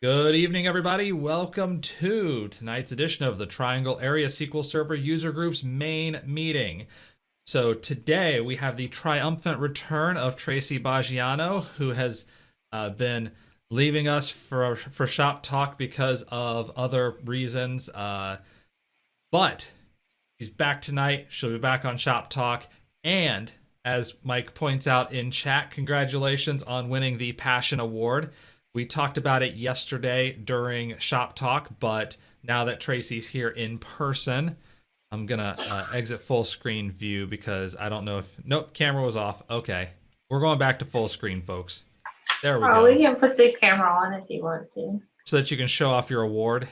Good evening, everybody. Welcome to tonight's edition of the Triangle Area SQL Server User Group's main meeting. So today we have the triumphant return of Tracy Boggiano, who has been leaving us for shop talk because of other reasons. But she's back tonight. She'll be back on shop talk. And as Mike points out in chat, congratulations on winning the Passion Award. We talked about it yesterday during shop talk, but now that Tracy's here in person, I'm gonna exit full screen view because I don't know if, nope, camera was off. Okay, we're going back to full screen, folks. There we Oh, go. we can put the camera on if you want to. So that you can show off your award.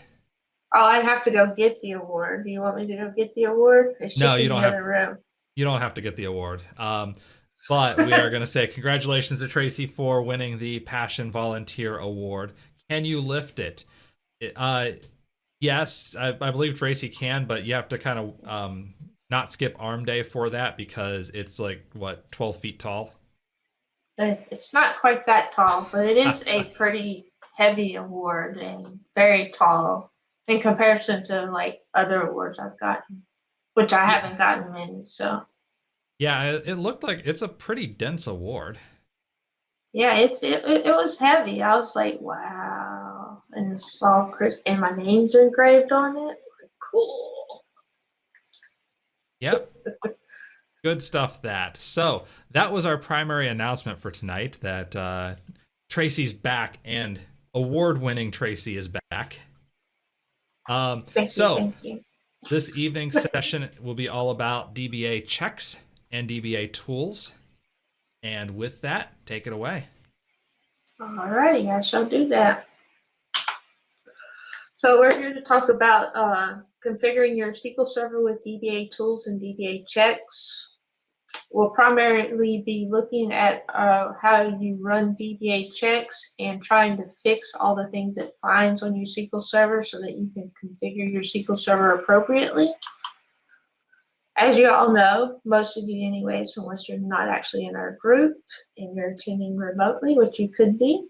Oh, I'd have to go get the award. Do you want me to go get the award? It's just No, you in don't the have. other room. You don't have to get the award. But we are going to say congratulations to Tracy for winning the Passion Volunteer Award. Can you lift it? Yes, I believe Tracy can, but you have to kind of not skip arm day for that because it's like, what, 12 feet tall? It's not quite that tall, but it is a pretty heavy award and very tall in comparison to like other awards I've gotten, which I haven't gotten many. So yeah, it looked like it's a pretty dense award. yeah, it was heavy. I was like, wow, and it's all crisp, and my name's engraved on it. Cool. Yep. Good stuff that. So that was our primary announcement for tonight, that Tracy's back and award-winning Tracy is back. Thank you. This evening's session will be all about dbachecks and dbatools. And with that, take it away. Alrighty, I shall do that. So we're here to talk about configuring your SQL Server with dbatools and dbachecks. We'll primarily be looking at how you run dbachecks and trying to fix all the things it finds on your SQL Server so that you can configure your SQL Server appropriately. As you all know, most of you anyways, unless you're not actually in our group and you're attending remotely, which you could be.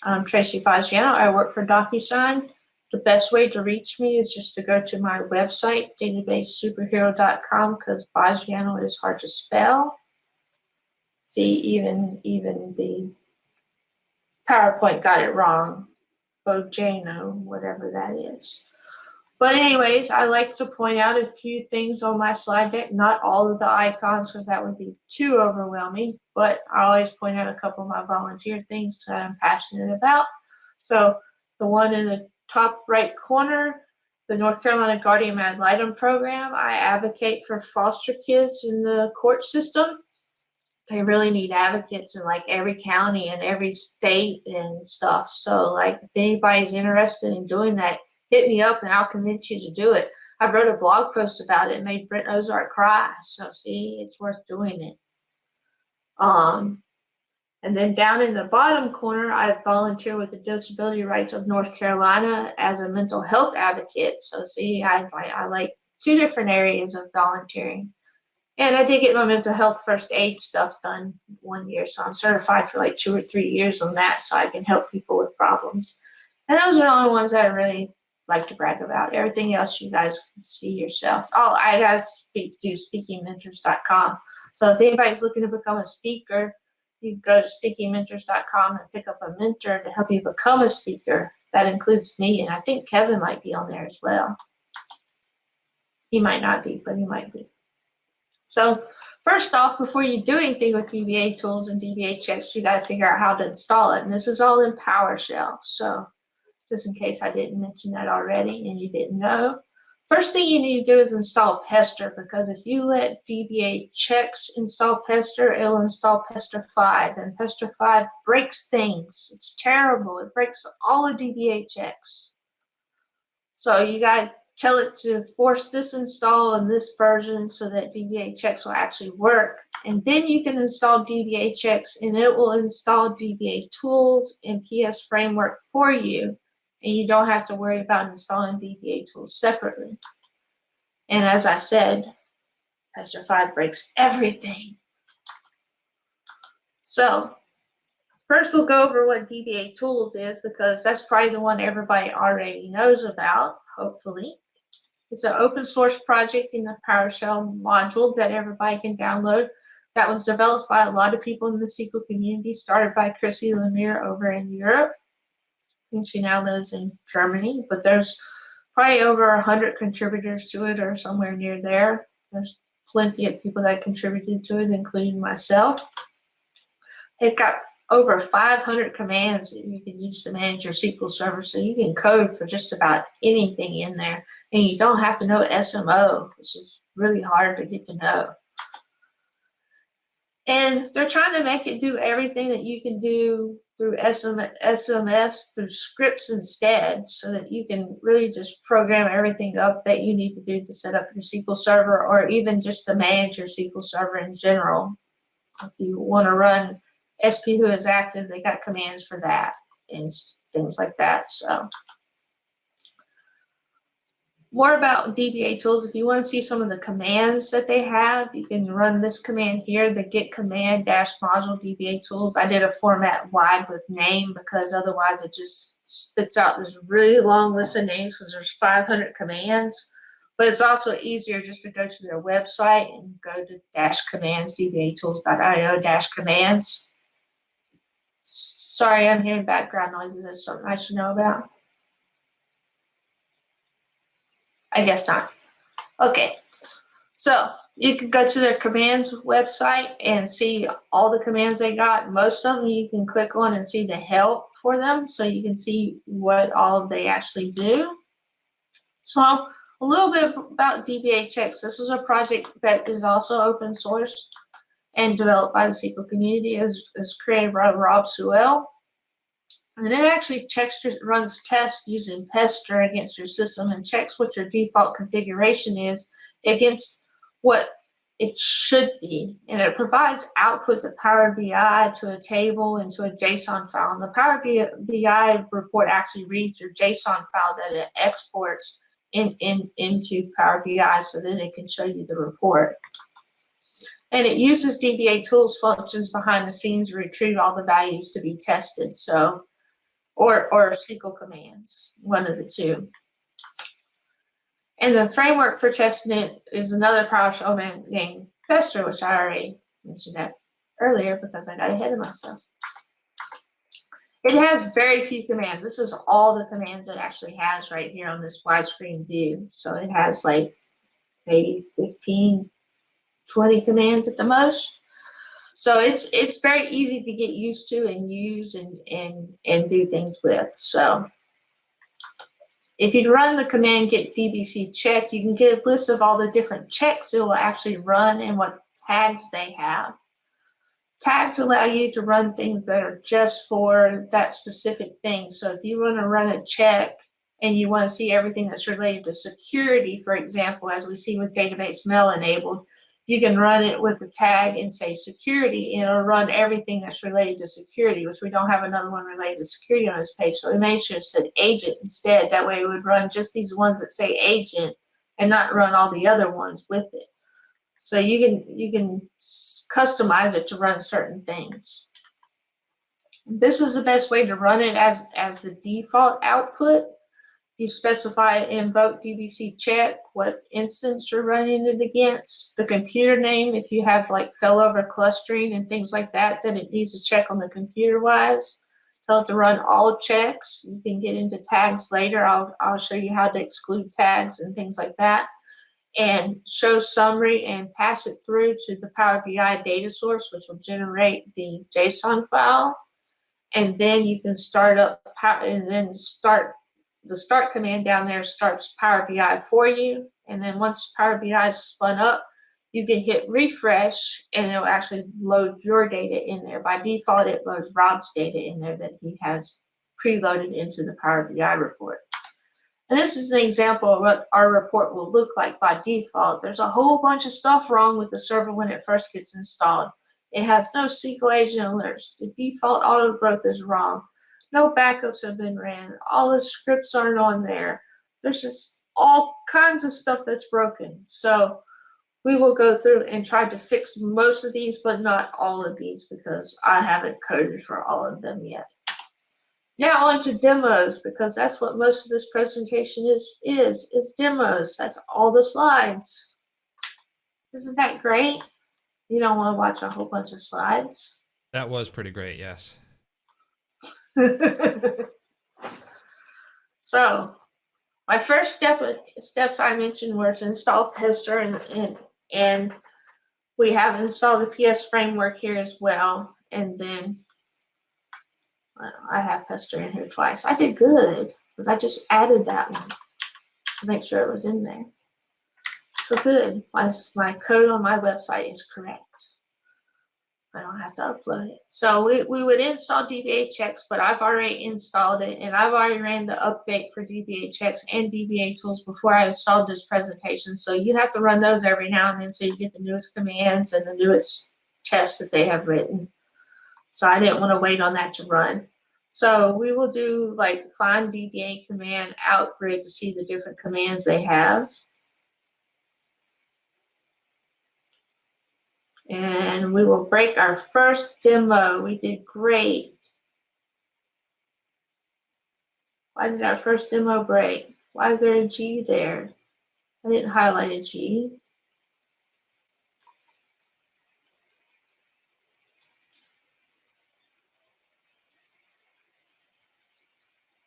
I'm Tracy Boggiano. I work for DocuSign. The best way to reach me is just to go to my website, databasesuperhero.com, because Boggiano is hard to spell. See, even the PowerPoint got it wrong. Boggiano, whatever that is. But anyways, I like to point out a few things on my slide deck, not all of the icons because that would be too overwhelming, but I always point out a couple of my volunteer things that I'm passionate about. So the one in the top right corner, the North Carolina Guardian Ad Litem program, I advocate for foster kids in the court system. They really need advocates in like every county and every state and stuff. So like if anybody's interested in doing that, hit me up and I'll convince you to do it. I've wrote a blog post about it. It made Brent Ozark cry. So see, it's worth doing it. And then down in the bottom corner, I volunteer with the Disability Rights of North Carolina as a mental health advocate. So see, I like two different areas of volunteering. And I did get my mental health first aid stuff done 1 year. So I'm certified for like 2 or 3 years on that so I can help people with problems. And those are the only ones that I really like to brag about. Everything else you guys can see yourself. Oh, I gotta do speakingmentors.com. So if anybody's looking to become a speaker, you can go to speakingmentors.com and pick up a mentor to help you become a speaker. That includes me, and I think Kevin might be on there as well. He might not be, but he might be. So first off, before you do anything with dbatools and dbachecks, you got to figure out how to install it. And this is all in PowerShell. So just in case I didn't mention that already and you didn't know. First thing you need to do is install Pester, because if you let dbachecks install Pester, it will install Pester 5, and Pester 5 breaks things. It's terrible. It breaks all of dbachecks. So you got to tell it to force this install in this version so that dbachecks will actually work. And then you can install dbachecks and it will install dbatools and PS framework for you. And you don't have to worry about installing dbatools separately. And as I said, Pester 5 breaks everything. So First, we'll go over what dbatools is because that's probably the one everybody already knows about, hopefully. It's an open source project in the PowerShell module that everybody can download. That was developed by a lot of people in the SQL community, started by Chrissy Lemire over in Europe. And she now lives in Germany, but there's probably over 100 contributors to it or somewhere near there. There's plenty of people that contributed to it, including myself. It got over 500 commands that you can use to manage your SQL Server, so you can code for just about anything in there, and you don't have to know SMO, which is really hard to get to know. And they're trying to make it do everything that you can do through SMS, through scripts instead, so that you can really just program everything up that you need to do to set up your SQL Server, or even just to manage your SQL Server in general. If you want to run SP who is active, they got commands for that and things like that. So more about dbatools. If you want to see some of the commands that they have, you can run this command here, the git command -module dbatools. I did a format wide with name because otherwise it just spits out this really long list of names because there's 500 commands. But it's also easier just to go to their website and go to -commands, dbatools.io-commands. Sorry, I'm hearing background noises. That's something I should know about. I guess not. Okay, so you can go to their commands website and see all the commands they got. Most of them you can click on and see the help for them, so you can see what all they actually do. So a little bit about dbachecks. This is a project that is also open source and developed by the SQL community. Is created by Rob Sewell. And it actually runs tests using Pester against your system and checks what your default configuration is against what it should be. And it provides output to Power BI, to a table, and to a JSON file. And the Power BI report actually reads your JSON file that it exports into Power BI so that it can show you the report. And it uses dbatools functions behind the scenes to retrieve all the values to be tested. So, or SQL commands, one of the two. And the framework for testing it is another PowerShell named Pester, which I already mentioned that earlier because I got ahead of myself. It has very few commands. This is all the commands it actually has right here on this widescreen view. So it has like maybe 15, 20 commands at the most. So it's very easy to get used to and use and do things with. So if you run the command git dbachecks, you can get a list of all the different checks it will actually run and what tags they have. Tags allow you to run things that are just for that specific thing. So if you want to run a check and you want to see everything that's related to security, for example, as we see with database mail enabled, you can run it with the tag and say security, and it'll run everything that's related to security, which we don't have another one related to security on this page. So it made sure it said agent instead. That way it would run just these ones that say agent and not run all the other ones with it. So you can customize it to run certain things. This is the best way to run it as the default output. You specify invoke dbachecks, what instance you're running it against, the computer name, if you have like failover clustering and things like that, then it needs to check on the computer wise. Tell it to run all checks. You can get into tags later. I'll show you how to exclude tags and things like that. And show summary and pass it through to the Power BI data source, which will generate the JSON file. And then you can start up the start command down there starts Power BI for you. And then once Power BI is spun up, you can hit refresh and it'll actually load your data in there. By default, it loads Rob's data in there that he has preloaded into the Power BI report. And this is an example of what our report will look like by default. There's a whole bunch of stuff wrong with the server when it first gets installed. It has no SQL agent alerts. The default auto growth is wrong. No backups have been ran. All the scripts aren't on there. There's just all kinds of stuff that's broken. So we will go through and try to fix most of these, but not all of these because I haven't coded for all of them yet. Now on to demos, because that's what most of this presentation is demos. That's all the slides. Isn't that great? You don't want to watch a whole bunch of slides. That was pretty great, yes. So my first steps I mentioned were to install Pester, and we have installed the PS framework here as well. And then I have Pester in here twice. I did good because I just added that one to make sure it was in there. So good. My code on my website is correct. I don't have to upload it. So we would install dbachecks, but I've already installed it, and I've already ran the update for dbachecks and dbatools before I installed this presentation. So you have to run those every now and then so you get the newest commands and the newest tests that they have written. So I didn't want to wait on that to run. So we will do like find dba command out grid to see the different commands they have. And we will break our first demo. We did great. Why did our first demo break? Why is there a G there? I didn't highlight a G.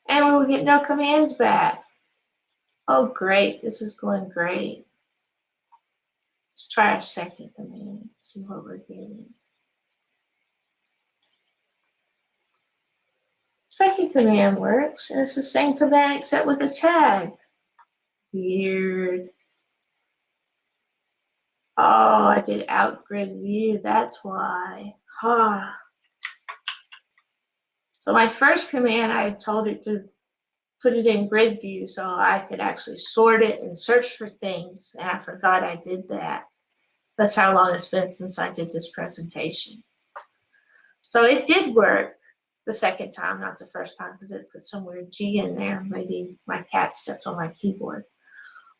And we will get no commands back. Oh, great. This is going great. Let's try our second command. See what we're getting. Second command works, and it's the same command except with a tag. Weird. Oh, I did outgrid view. That's why. Huh. So my first command, I told it to put it in grid view so I could actually sort it and search for things, and I forgot I did that. That's how long it's been since I did this presentation. So it did work the second time, not the first time, because it put some weird G in there. Maybe my cat stepped on my keyboard.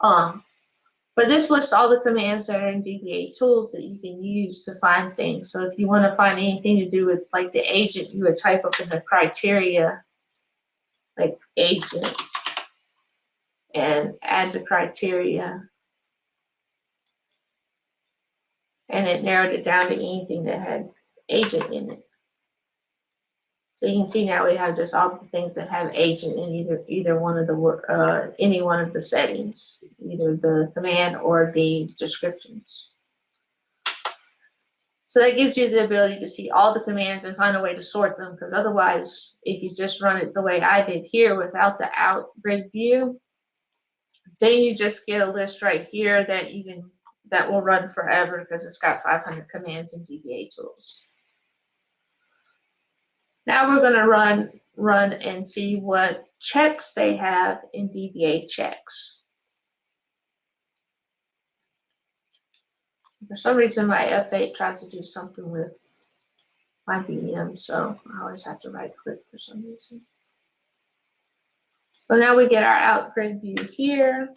But this lists all the commands that are in dbatools that you can use to find things. So if you want to find anything to do with like the agent, you would type up in the criteria, like agent, and add the criteria. And it narrowed it down to anything that had agent in it. So you can see now we have just all the things that have agent in either one of the any one of the settings, either the command or the descriptions. So that gives you the ability to see all the commands and find a way to sort them, because otherwise, if you just run it the way I did here without the out grid view, then you just get a list right here that will run forever because it's got 500 commands in dbatools. Now we're going to run and see what checks they have in dbachecks. For some reason, my F8 tries to do something with my VM, so I always have to right-click for some reason. So now we get our out grid view here.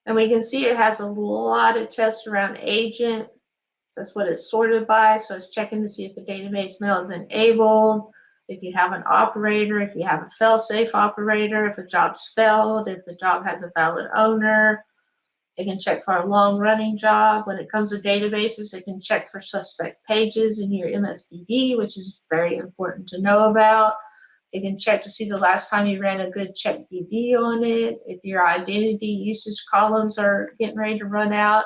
And we can see it has a lot of tests around agent. That's what it's sorted by. So it's checking to see if the database mail is enabled, if you have an operator, if you have a fail-safe operator, if a job's failed, if the job has a valid owner. It can check for a long-running job. When it comes to databases, it can check for suspect pages in your MSDB, which is very important to know about. It can check to see the last time you ran a good check DB on it, if your identity usage columns are getting ready to run out,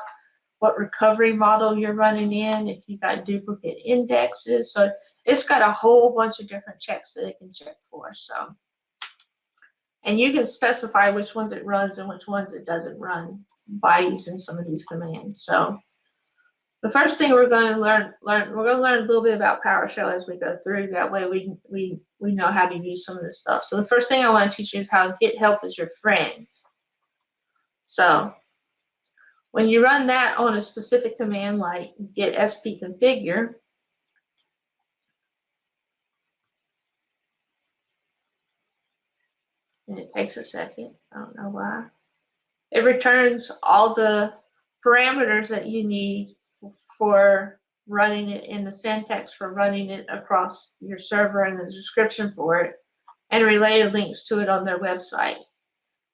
what recovery model you're running in, if you got duplicate indexes. So it's got a whole bunch of different checks that it can check for. So, and you can specify which ones it runs and which ones it doesn't run by using some of these commands. So the first thing we're going to learn a little bit about PowerShell as we go through. That way we know how to use some of this stuff. So the first thing I want to teach you is how to get help as your friend. So when you run that on a specific command like get spconfigure, and it takes a second, I don't know why, it returns all the parameters that you need for running it, in the syntax for running it across your server, and the description for it, and related links to it on their website.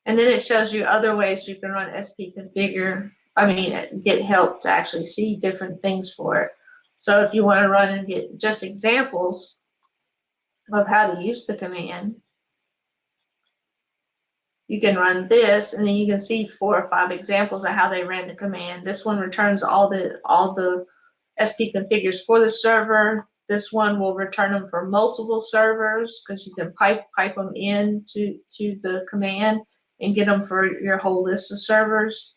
And then it shows you other ways you can run get help to actually see different things for it. So if you want to run and get just examples of how to use the command, you can run this, and then you can see 4 or 5 examples of how they ran the command. This one returns all the SP configures for the server. This one will return them for multiple servers, because you can pipe them into the command and get them for your whole list of servers.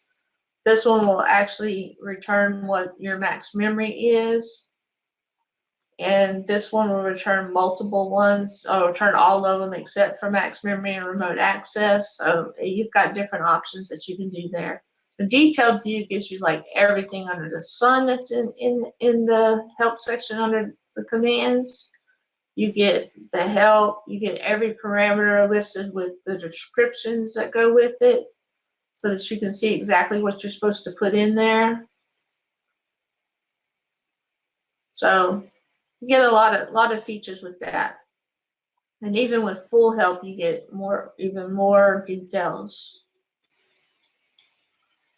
This one will actually return what your max memory is. And this one will return multiple ones, or return all of them except for max memory and remote access. So you've got different options that you can do there. The detailed view gives you like everything under the sun that's in the help section under the commands. You get the help, you get every parameter listed with the descriptions that go with it, so that you can see exactly what you're supposed to put in there. So you get a lot of features with that. And even with full help, you get even more details.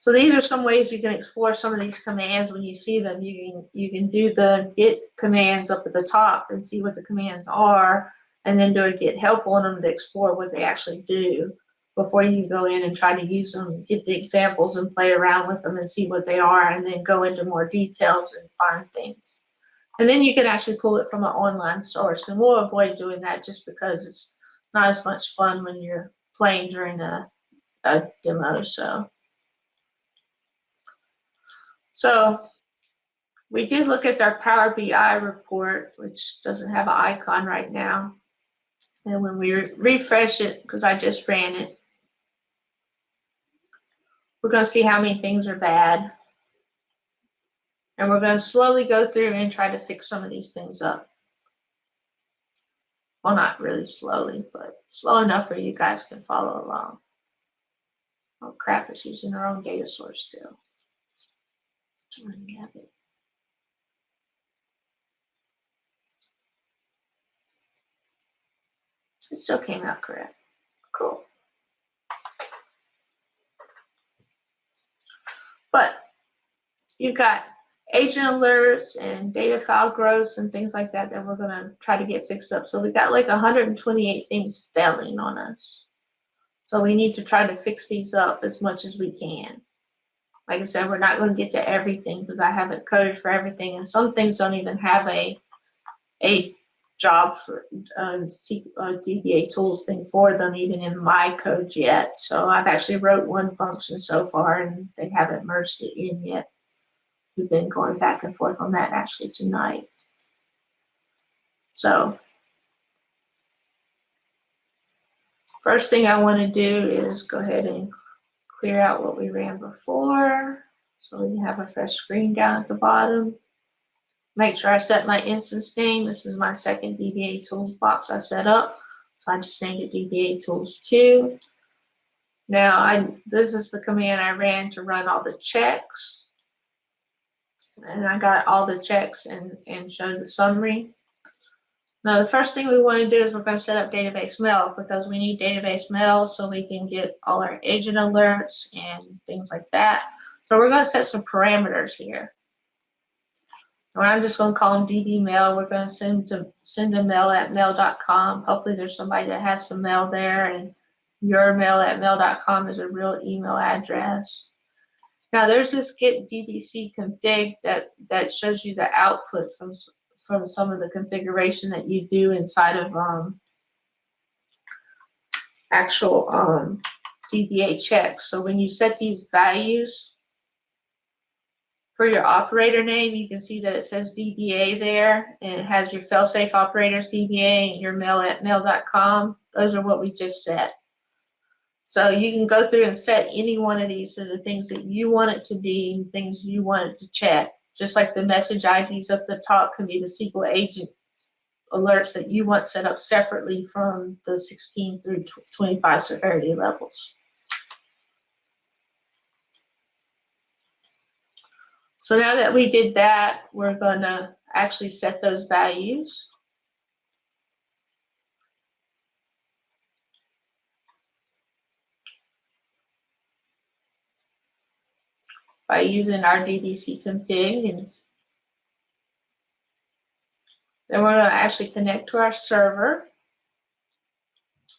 So these are some ways you can explore some of these commands when you see them. You can do the get commands up at the top and see what the commands are, and then do a get help on them to explore what they actually do before you go in and try to use them, get the examples and play around with them and see what they are, and then go into more details and find things. And then you can actually pull it from an online source, and we'll avoid doing that just because it's not as much fun when you're playing during a demo. So we did look at our Power BI report, which doesn't have an icon right now. And when we refresh it, because I just ran it, we're going to see how many things are bad. And we're going to slowly go through and try to fix some of these things up. Well, not really slowly, but slow enough where you guys can follow along. Oh crap, it's using our own data source still. It still came out correct. Cool. But you've got agent alerts and data file growths and things like that we're going to try to get fixed up. So we got like 128 things failing on us. So we need to try to fix these up as much as we can. Like I said, we're not going to get to everything because I haven't coded for everything, and some things don't even have a job for dbatools thing for them, even in my code yet. So I've actually wrote one function so far, and they haven't merged it in yet. We've been going back and forth on that actually tonight. So first thing I want to do is go ahead and clear out what we ran before, so we can have a fresh screen down at the bottom. Make sure I set my instance name. This is my second dbatools box I set up, so I just named it dbatools2. Now this is the command I ran to run all the checks, and I got all the checks and showed the summary. Now, the first thing we want to do is we're going to set up database mail, because we need database mail so we can get all our agent alerts and things like that. So we're going to set some parameters here. And I'm just going to call them DB mail. We're going to send a mail at mail.com. Hopefully there's somebody that has some mail there, and your mail at mail.com is a real email address. Now there's this get dbc config that shows you the output from some of the configuration that you do inside of actual dbachecks. So when you set these values for your operator name, you can see that it says DBA there, and it has your failsafe operators DBA and your mail at mail.com. Those are what we just set. So you can go through and set any one of these to the things that you want it to be and things you want it to check. Just like the message IDs up the top can be the SQL agent alerts that you want set up separately from the 16 through 25 severity levels. So now that we did that, we're going to actually set those values. By using our dbc config, and then we're going to actually connect to our server.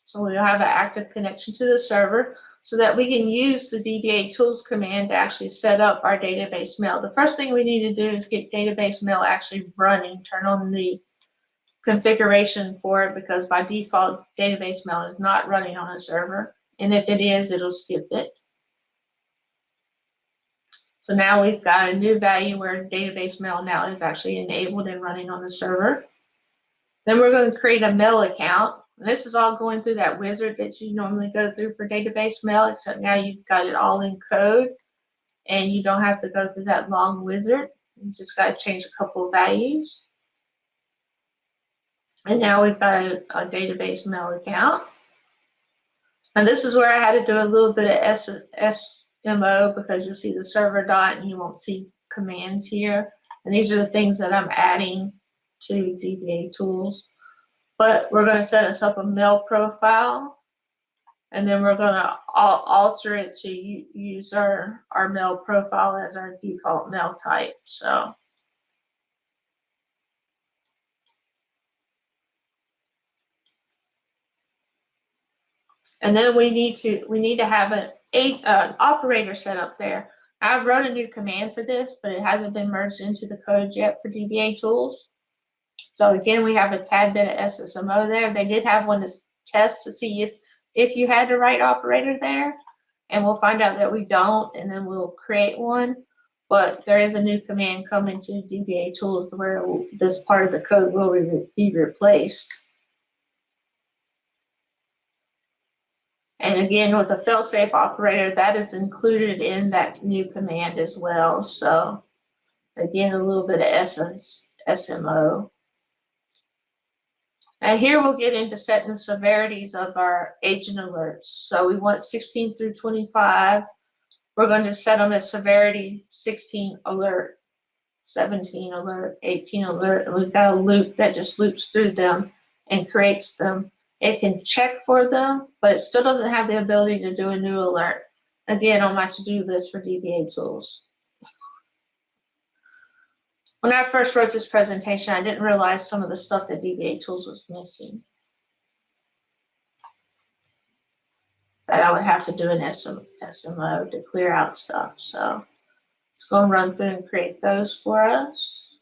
So we'll have an active connection to the server so that we can use the dbatools command to actually set up our database mail. The first thing we need to do is get database mail actually running, turn on the configuration for it, because by default, database mail is not running on a server. And if it is, it'll skip it. So now we've got a new value where database mail now is actually enabled and running on the server. Then we're going to create a mail account. And this is all going through that wizard that you normally go through for database mail, except now you've got it all in code and you don't have to go through that long wizard. You just got to change a couple of values. And now we've got a database mail account. And this is where I had to do a little bit of SMO, because you'll see the server dot and you won't see commands here. And these are the things that I'm adding to dbatools. But we're going to set us up a mail profile, and then we're going to alter it to use our mail profile as our default mail type. So and then we need to have an operator set up there. I've wrote a new command for this, but it hasn't been merged into the code yet for dbatools. So again, we have a tad bit of SSMO there. They did have one to test to see if you had the right operator there, and we'll find out that we don't, and then we'll create one. But there is a new command coming to dbatools where this part of the code will be replaced. And again, with the failsafe operator, that is included in that new command as well. So again, a little bit of SMO. And here we'll get into setting the severities of our agent alerts. So we want 16 through 25. We're going to set them as severity 16 alert, 17 alert, 18 alert. And we've got a loop that just loops through them and creates them. It can check for them, but it still doesn't have the ability to do a new alert. Again, on my to-do list for dbatools. When I first wrote this presentation, I didn't realize some of the stuff that dbatools was missing. That I would have to do an SMO to clear out stuff. So let's go and run through and create those for us.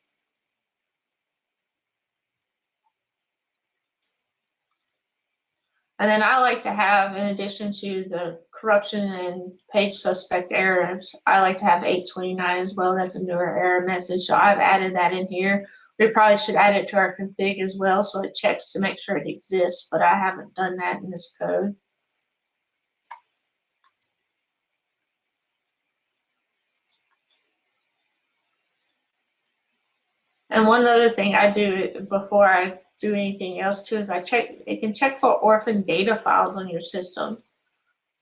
And then I like to have, in addition to the corruption and page suspect errors, I like to have 829 as well. That's a newer error message. So I've added that in here. We probably should add it to our config as well, so it checks to make sure it exists, but I haven't done that in this code. And one other thing I do before I do anything else too is it can check for orphan data files on your system.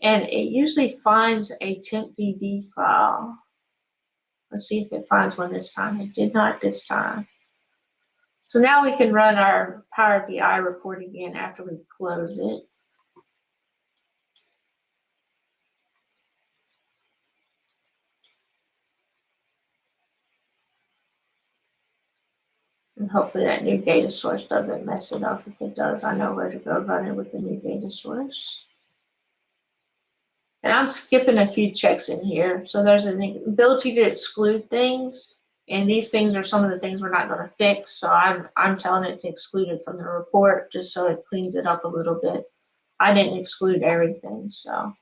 And it usually finds a tempdb file. Let's see if it finds one this time. It did not this time. So now we can run our PowerBI report again after we close it. And hopefully that new data source doesn't mess it up. If it does, I know where to go run it with the new data source. And I'm skipping a few checks in here. So there's an ability to exclude things. And these things are some of the things we're not going to fix. So I'm telling it to exclude it from the report just so it cleans it up a little bit. I didn't exclude everything, so.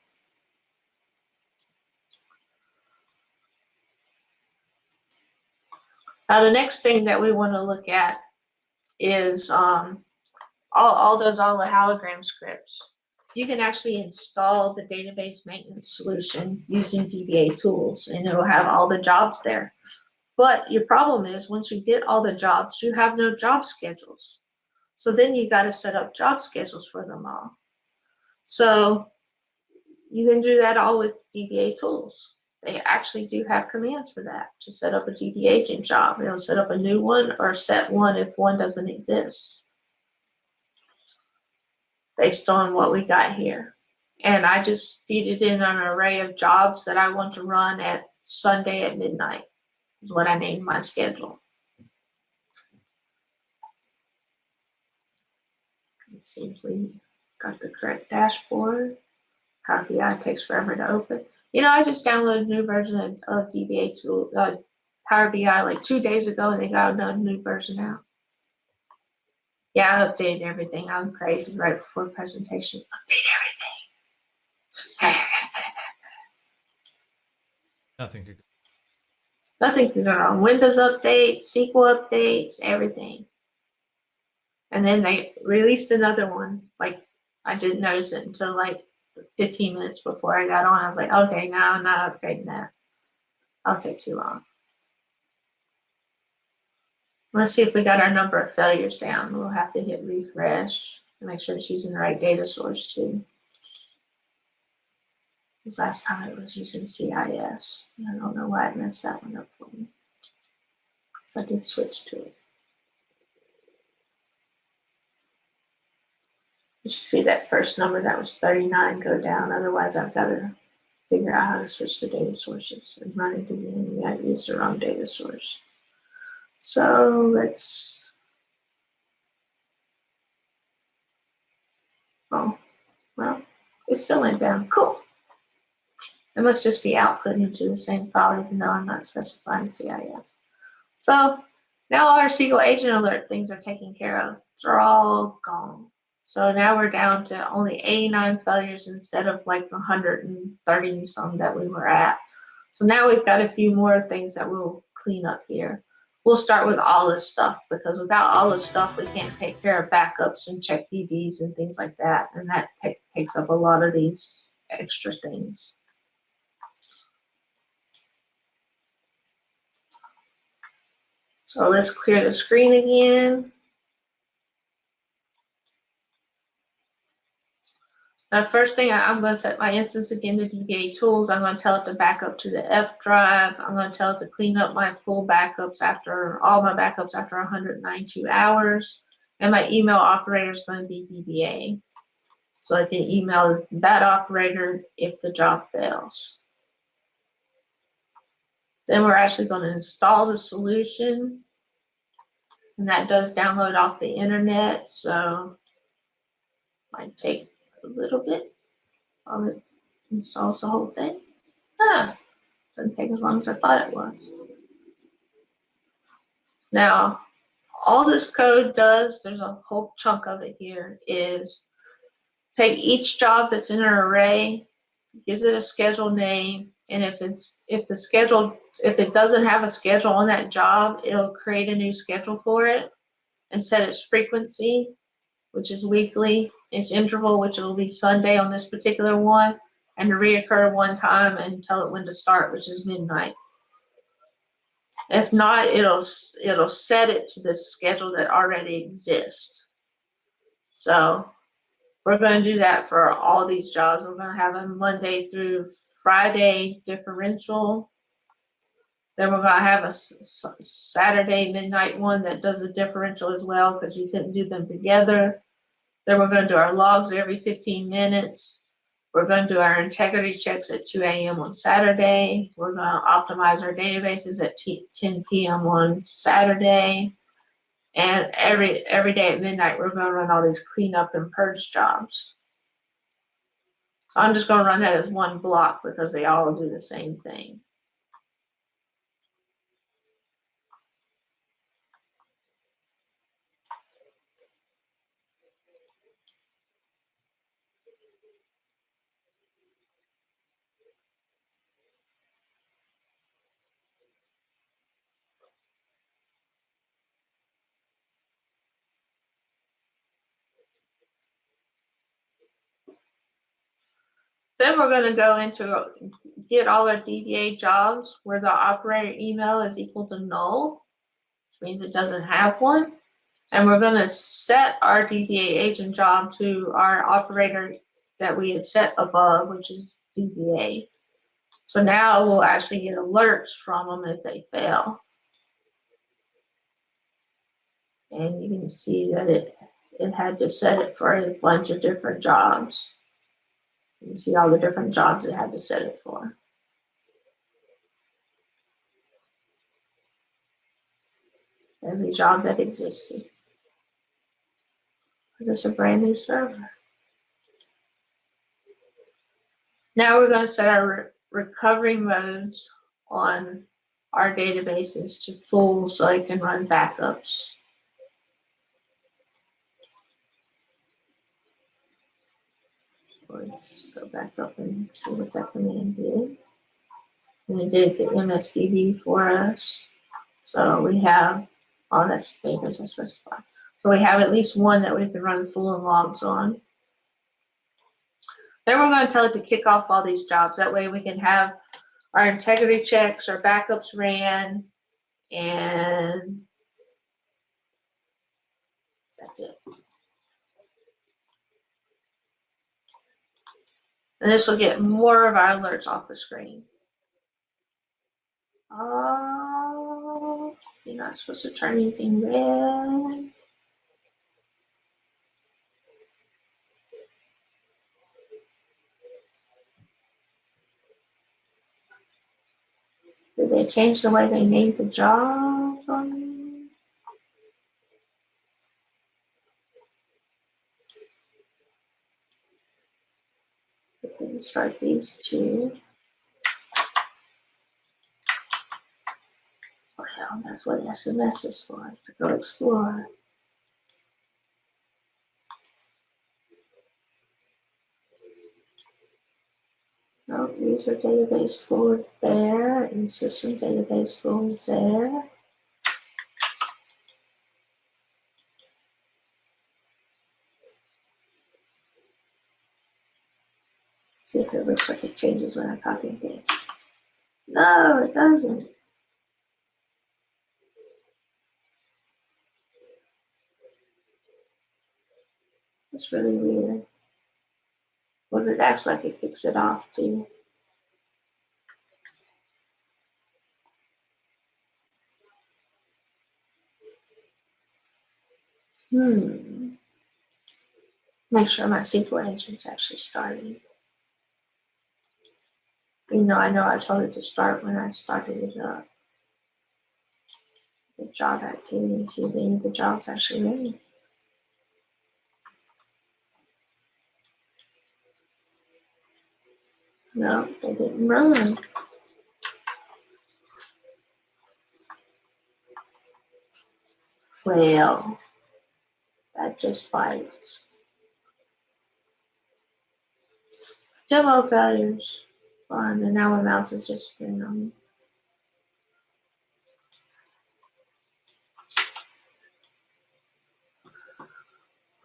Now the next thing that we want to look at is all the hologram scripts. You can actually install the database maintenance solution using dbatools, and it'll have all the jobs there. But your problem is once you get all the jobs, you have no job schedules. So then you got to set up job schedules for them all. So you can do that all with dbatools. they actually do have commands for that to set up a DB agent job. It'll set up a new one or set one if one doesn't exist, based on what we got here. And I just feed it in an array of jobs that I want to run at Sunday at midnight, is what I named my schedule. Let's see if we got the correct dashboard. PowerBI takes forever to open. You know, I just downloaded a new version of dbatools, PowerBI like 2 days ago, and they got a new version out. Yeah, I updated everything. I'm crazy right before presentation. Update everything. Nothing could. Nothing could go wrong. Windows updates, SQL updates, everything. And then they released another one. Like, I didn't notice it until like 15 minutes before I got on. I was like, okay, no, I'm not upgrading that. I'll take too long. Let's see if we got our number of failures down. We'll have to hit refresh and make sure it's using the right data source too. Because last time it was using CIS. I don't know why it messed that one up for me. So I did switch to it. You should see that first number that was 39 go down. Otherwise, I've got to figure out how to switch to data sources and run it again. Yeah, I used the wrong data source. So let's. Oh, well, it still went down. Cool. It must just be output into the same file, even though I'm not specifying CIS. So now our SQL agent alert things are taken care of. They're all gone. So now we're down to only 89 failures instead of like 130 some that we were at. So now we've got a few more things that we'll clean up here. We'll start with all this stuff, because without all this stuff, we can't take care of backups and check DBs and things like that. And that takes up a lot of these extra things. So let's clear the screen again. Now, first thing, I'm going to set my instance again to dbatools. I'm going to tell it to back up to the F drive. I'm going to tell it to clean up my full backups after all my backups after 192 hours. And my email operator is going to be DBA. So I can email that operator if the job fails. Then we're actually going to install the solution. And that does download off the internet. So it might take a little bit while it installs the whole thing. Doesn't take as long as I thought it was. Now, all this code does, there's a whole chunk of it here, is take each job that's in an array, gives it a schedule name, and if it doesn't have a schedule on that job, it'll create a new schedule for it and set its frequency, which is weekly, its interval, which will be Sunday on this particular one, and to reoccur one time and tell it when to start, which is midnight. If not, it'll set it to the schedule that already exists. So we're going to do that for all these jobs. We're going to have a Monday through Friday differential. Then we're going to have a Saturday midnight one that does a differential as well, because you couldn't do them together. Then we're going to do our logs every 15 minutes. We're going to do our integrity checks at 2 a.m. on Saturday. We're going to optimize our databases at 10 p.m. on Saturday. And every day at midnight, we're going to run all these cleanup and purge jobs. So I'm just going to run that as one block because they all do the same thing. Then we're going to go into get all our DBA jobs where the operator email is equal to null, which means it doesn't have one. And we're going to set our DBA agent job to our operator that we had set above, which is DBA. So now we'll actually get alerts from them if they fail. And you can see that it had to set it for a bunch of different jobs. You can see all the different jobs it had to set it for. Every job that existed. Because it's a brand new server. Now we're going to set our recovery modes on our databases to full so it can run backups. Let's go back up and see what that command did. And it did the MSDB for us. So we have, oh, that's the database I specified. So we have at least one that we can run full and logs on. Then we're going to tell it to kick off all these jobs. That way we can have our integrity checks, our backups ran, and that's it. And this will get more of our alerts off the screen. Oh, you're not supposed to turn anything red. Did they change the way they named the jobs on me? We can start these two. Well, that's what SMS is for, to go explore. Nope, user database full is there, and system database full is there. See if it looks like it changes when I copy and paste. No, it doesn't. It's really weird. Was it actually like it kicks it off too? Make sure my SQL engine's actually starting. You know I told it to start when I started it up. The job activity, see if any of the jobs actually ready. No, they didn't run. Well, that just bites. Demo failures. Fun, and now my mouse is just spinning on me.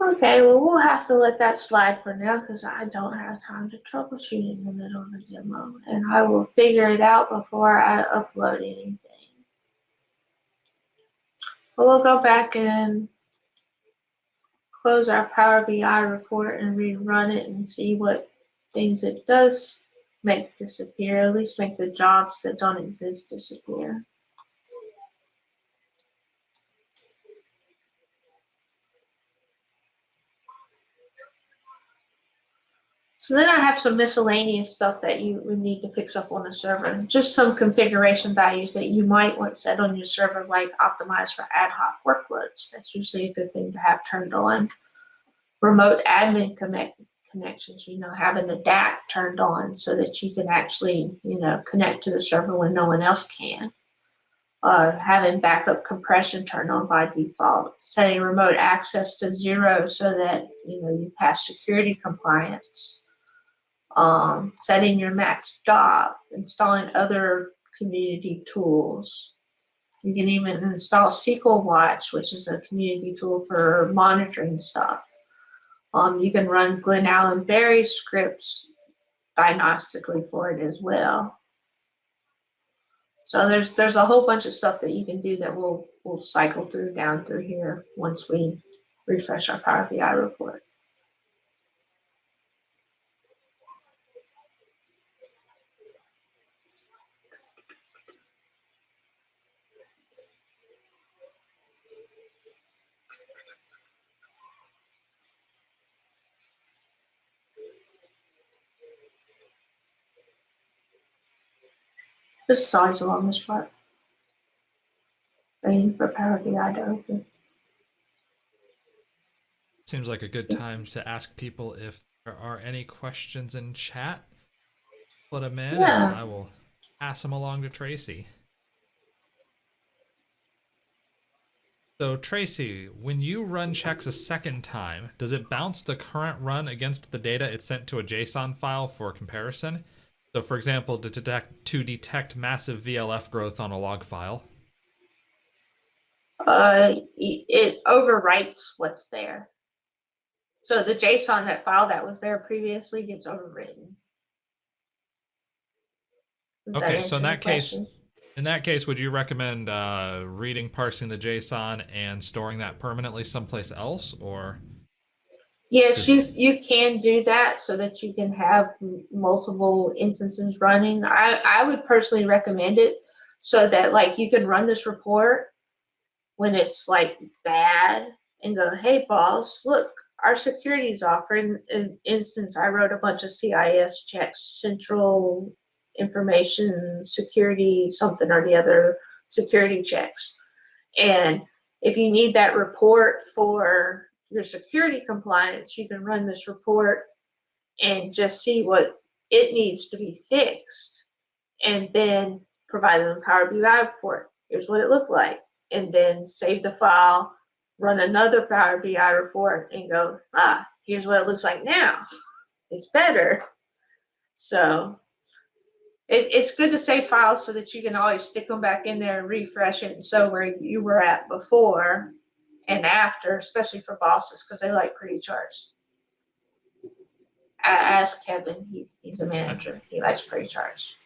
Okay, well, we'll have to let that slide for now because I don't have time to troubleshoot in the middle of a demo, and I will figure it out before I upload anything. But we'll go back and close our Power BI report and rerun it and see what things it does make disappear, at least make the jobs that don't exist disappear. So then I have some miscellaneous stuff that you would need to fix up on the server. Just some configuration values that you might want set on your server, like optimized for ad hoc workloads. That's usually a good thing to have turned on. Remote admin connections, having the DAC turned on so that you can actually, connect to the server when no one else can. Having backup compression turned on by default. Setting remote access to 0 so that, you pass security compliance. Setting your max job, installing other community tools. You can even install SQL Watch, which is a community tool for monitoring stuff. You can run Glenn Allen Berry scripts diagnostically for it as well. So there's a whole bunch of stuff that you can do that we'll cycle down through here once we refresh our Power BI report. This is always the longest part. Waiting for Power BI to open. Seems like a good time to ask people if there are any questions in chat. Put them in, and I will pass them along to Tracy. So Tracy, when you run checks a second time, does it bounce the current run against the data it sent to a JSON file for comparison? So for example, to detect massive VLF growth on a log file. It overwrites what's there. So the JSON, that file that was there previously, gets overwritten. Okay, so in that case, would you recommend reading, parsing the JSON and storing that permanently someplace else, or? Yes, you can do that so that you can have multiple instances running. I would personally recommend it so that like you can run this report when it's like bad and go, hey boss, look, our security's off. For instance, I wrote a bunch of CIS checks, central information security, something or the other security checks. And if you need that report for your security compliance, you can run this report and just see what it needs to be fixed, and then provide them a Power BI report. Here's what it looked like. And then save the file, run another Power BI report, and go, here's what it looks like now. It's better. So it's good to save files so that you can always stick them back in there and refresh it. And so where you were at before and after, especially for bosses, because they like pretty charts. I asked Kevin, he's a manager. He likes pretty charts.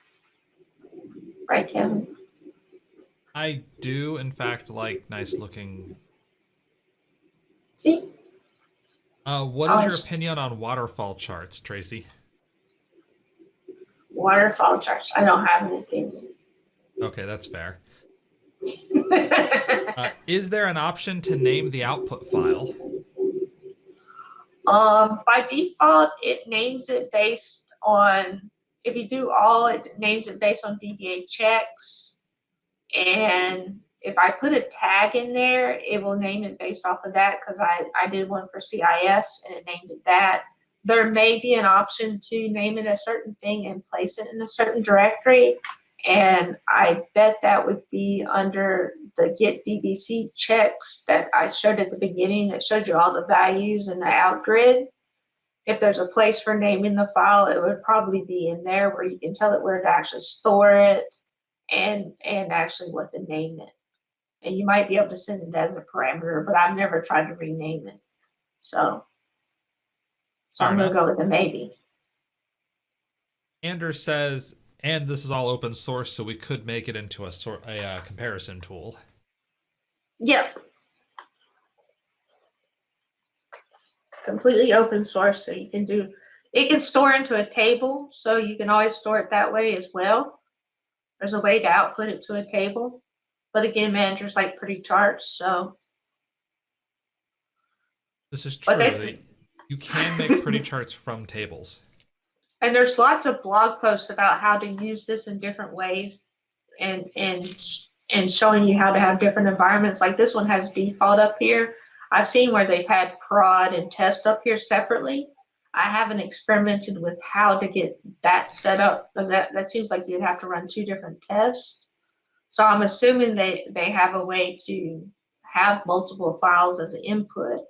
Right, Kevin? I do, in fact, like nice looking. See? What is your opinion on waterfall charts, Tracy? Waterfall charts. I don't have an opinion. Okay, that's fair. Is there an option to name the output file? By default, it names it based on, if you do all, it names it based on dbachecks. And if I put a tag in there, it will name it based off of that, because I did one for CIS and it named it that. There may be an option to name it a certain thing and place it in a certain directory. And I bet that would be under the get dbachecks that I showed at the beginning that showed you all the values in the out grid. If there's a place for naming the file, it would probably be in there where you can tell it where to actually store it and actually what to name it. And you might be able to send it as a parameter, but I've never tried to rename it. So I'm going to go with a maybe. Anders says, and this is all open source, so we could make it into a comparison tool. Yep. Completely open source, so you can do, it can store into a table, so you can always store it that way as well. There's a way to output it to a table. But again, managers like pretty charts, so. This is true. You can make pretty charts from tables. And there's lots of blog posts about how to use this in different ways and showing you how to have different environments. Like this one has default up here. I've seen where they've had prod and test up here separately. I haven't experimented with how to get that set up, because that seems like you'd have to run two different tests. So I'm assuming they have a way to have multiple files as an input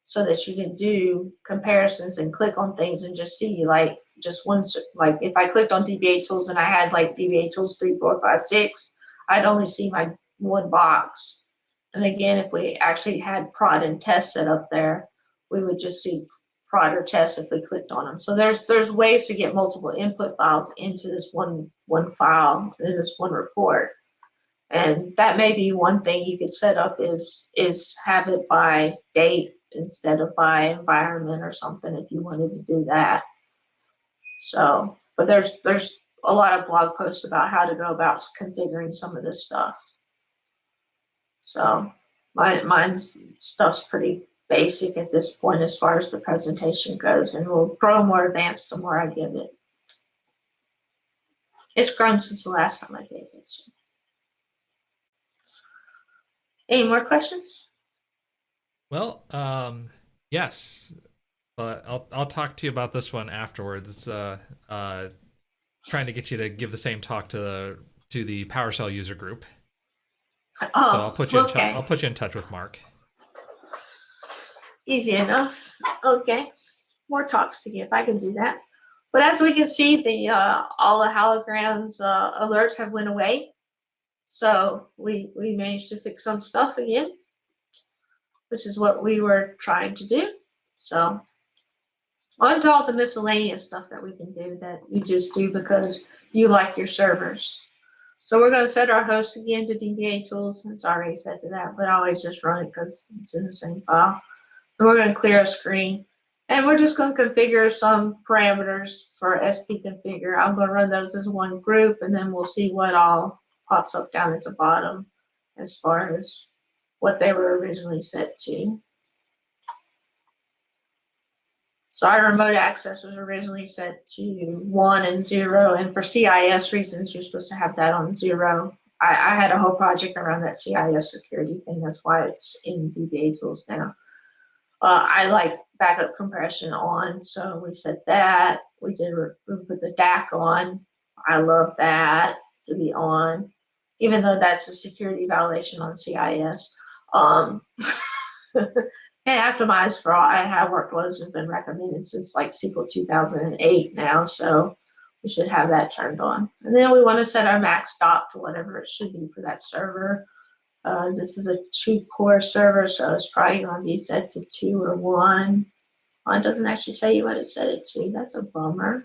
so that you can do comparisons and click on things and just see like just one, like if I clicked on dbatools and I had like dbatools 3, 4, 5, 6, I'd only see my one box. And again, if we actually had prod and test set up there, we would just see prod or test if we clicked on them. So there's ways to get multiple input files into this one file in this one report. And that may be one thing you could set up is have it by date instead of by environment or something if you wanted to do that. So, but there's a lot of blog posts about how to go about configuring some of this stuff. So mine's stuff's pretty basic at this point as far as the presentation goes, and will grow more advanced the more I give it. It's grown since the last time I did it. So. Any more questions? Well, yes, but I'll talk to you about this one afterwards. Trying to get you to give the same talk to the PowerShell user group. Oh, so I'll put you okay. I'll put you in touch with Mark. Easy enough. Okay. More talks to give. I can do that. But as we can see, the all the holograms alerts have went away. So we managed to fix some stuff again, which is what we were trying to do. So on to all the miscellaneous stuff that we can do that you just do because you like your servers. So we're going to set our host again to dbatools. It's already set to that, but I always just run it because it's in the same file. And we're going to clear a screen. And we're just going to configure some parameters for spconfigure. I'm going to run those as one group, and then we'll see what all pops up down at the bottom as far as what they were originally set to. So our remote access was originally set to 1 and 0, and for CIS reasons, you're supposed to have that on 0. I had a whole project around that CIS security thing. That's why it's in dbatools now. I like backup compression on, so we set that. We put the DAC on. I love that to be on, even though that's a security violation on CIS. And optimized for all I workloads has been recommended since like SQL 2008 now, so we should have that turned on. And then we want to set our max stop to whatever it should be for that server. This is a 2-core server, so it's probably going to be set to 2 or 1. Well, it doesn't actually tell you what it set it to. That's a bummer.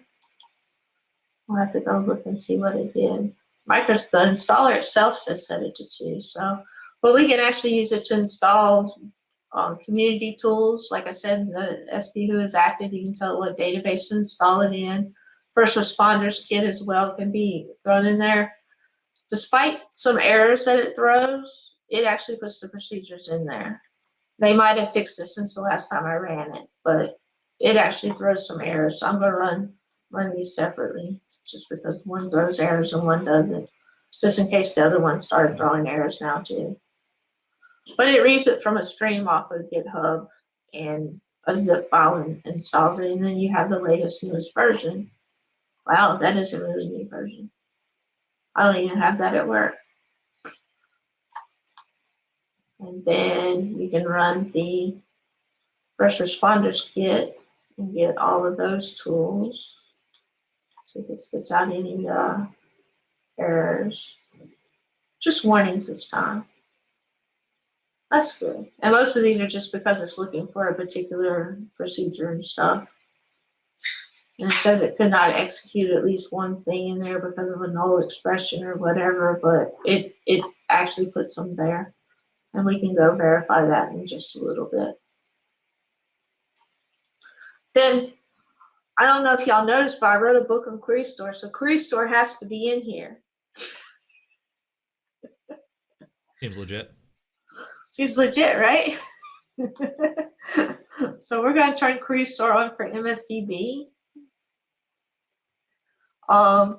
We'll have to go look and see what it did. Microsoft, the installer itself says set it to 2. So, but we can actually use it to install community tools. Like I said, the SP who is active, you can tell what database to install it in. First responders kit as well can be thrown in there. Despite some errors that it throws, it actually puts the procedures in there. They might have fixed it since the last time I ran it, but it actually throws some errors. So I'm going to run these separately just because one throws errors and one doesn't, just in case the other one started throwing errors now too. But it reads it from a stream off of GitHub and a zip file and installs it, and then you have the latest, newest version. Wow, that is a really new version. I don't even have that at work. And then you can run the first responders kit and get all of those tools. See if it spits out any errors. Just warnings this time. That's good. And most of these are just because it's looking for a particular procedure and stuff. And it says it could not execute at least one thing in there because of a null expression or whatever, but it actually puts them there. And we can go verify that in just a little bit. Then, I don't know if y'all noticed, but I wrote a book on Query Store, so Query Store has to be in here. Seems legit. Seems legit, right? So we're going to turn Query Store on for MSDB. I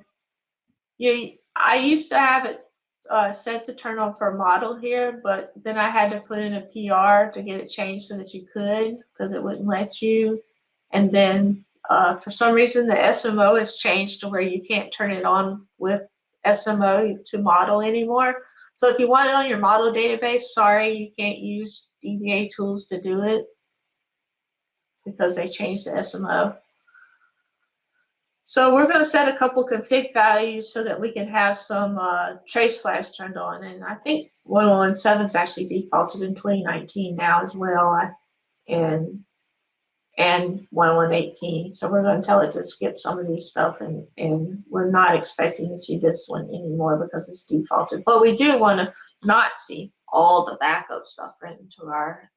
used to have it set to turn on for model here, but then I had to put in a PR to get it changed so that you could, because it wouldn't let you. And then for some reason, the SMO has changed to where you can't turn it on with SMO to model anymore. So if you want it on your model database, sorry, you can't use dbatools to do it because they changed the SMO. So we're going to set a couple config values so that we can have some trace flags turned on. And I think 1.1.7 is actually defaulted in 2019 now as well, and 1.1.18. So we're going to tell it to skip some of these stuff, and we're not expecting to see this one anymore because it's defaulted. But we do want to not see all the backup stuff written to our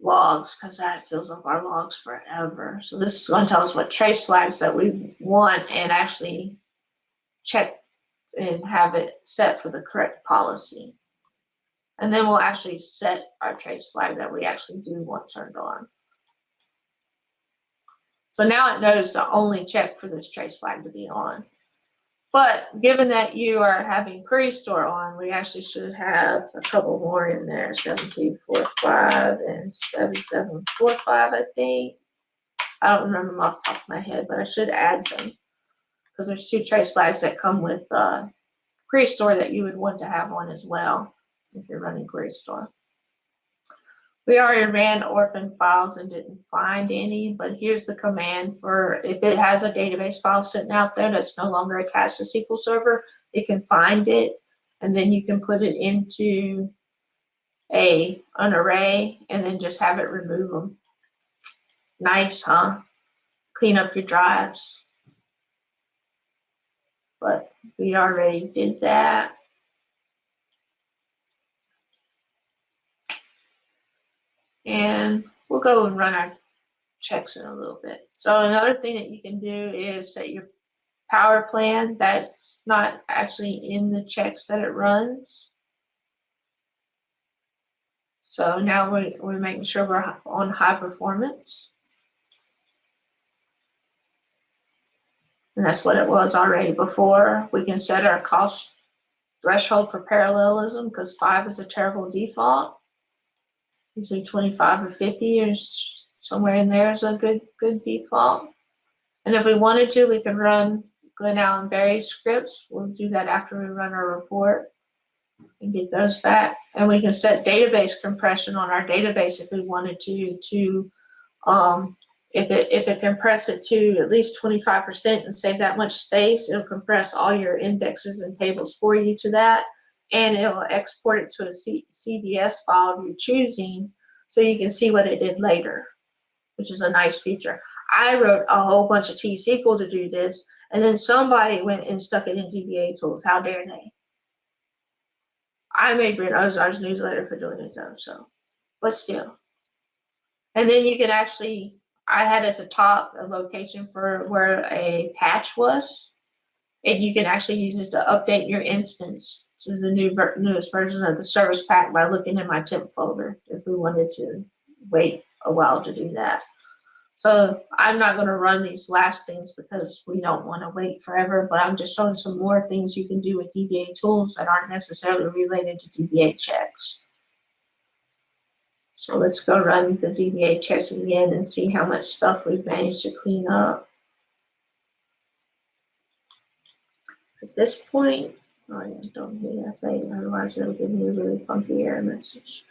logs, because that fills up our logs forever. So this is going to tell us what trace flags that we want and actually check and have it set for the correct policy. And then we'll actually set our trace flag that we actually do want turned on. So now it knows to only check for this trace flag to be on. But given that you are having query store on, we actually should have a couple more in there, 7245 and 7745, I think. I don't remember them off the top of my head, but I should add them because there's 2 trace flags that come with query store that you would want to have on as well if you're running query store. We already ran orphan files and didn't find any, but here's the command for if it has a database file sitting out there that's no longer attached to SQL Server, it can find it, and then you can put it into an array and then just have it remove them. Nice, huh? Clean up your drives. But we already did that. And we'll go and run our checks in a little bit. So another thing that you can do is set your power plan that's not actually in the checks that it runs. So now we're making sure we're on high performance. And that's what it was already before. We can set our cost threshold for parallelism because 5 is a terrible default. Usually 25 or 50 or somewhere in there is a good default. And if we wanted to, we could run Glen Allen Berry scripts. We'll do that after we run our report and get those back. And we can set database compression on our database if we wanted to if it compress it to at least 25% and save that much space, it'll compress all your indexes and tables for you to that. And it will export it to a CDS file of your choosing so you can see what it did later, which is a nice feature. I wrote a whole bunch of T-SQL to do this, and then somebody went and stuck it in dbatools. How dare they? I made Brent Ozar's newsletter for doing it though, so, but still. And then you can actually, I had at the top a location for where a patch was, and you can actually use it to update your instance to the newest version of the service pack by looking in my temp folder if we wanted to wait a while to do that. So I'm not going to run these last things because we don't want to wait forever, but I'm just showing some more things you can do with dbatools that aren't necessarily related to dbachecks. So let's go run the dbachecks again and see how much stuff we've managed to clean up. At this point, oh yeah, don't hit F8, otherwise it'll give me a really funky error message.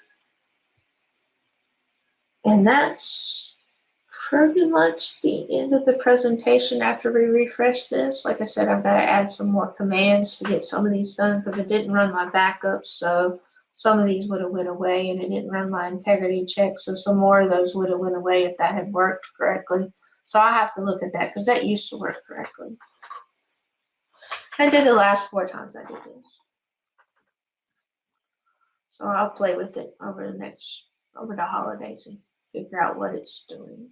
And that's pretty much the end of the presentation after we refresh this. Like I said, I've got to add some more commands to get some of these done because it didn't run my backups, so some of these would have went away, and it didn't run my integrity check, so some more of those would have went away if that had worked correctly. So I have to look at that because that used to work correctly. I did the last 4 times I did this. So I'll play with it over the holidays and figure out what it's doing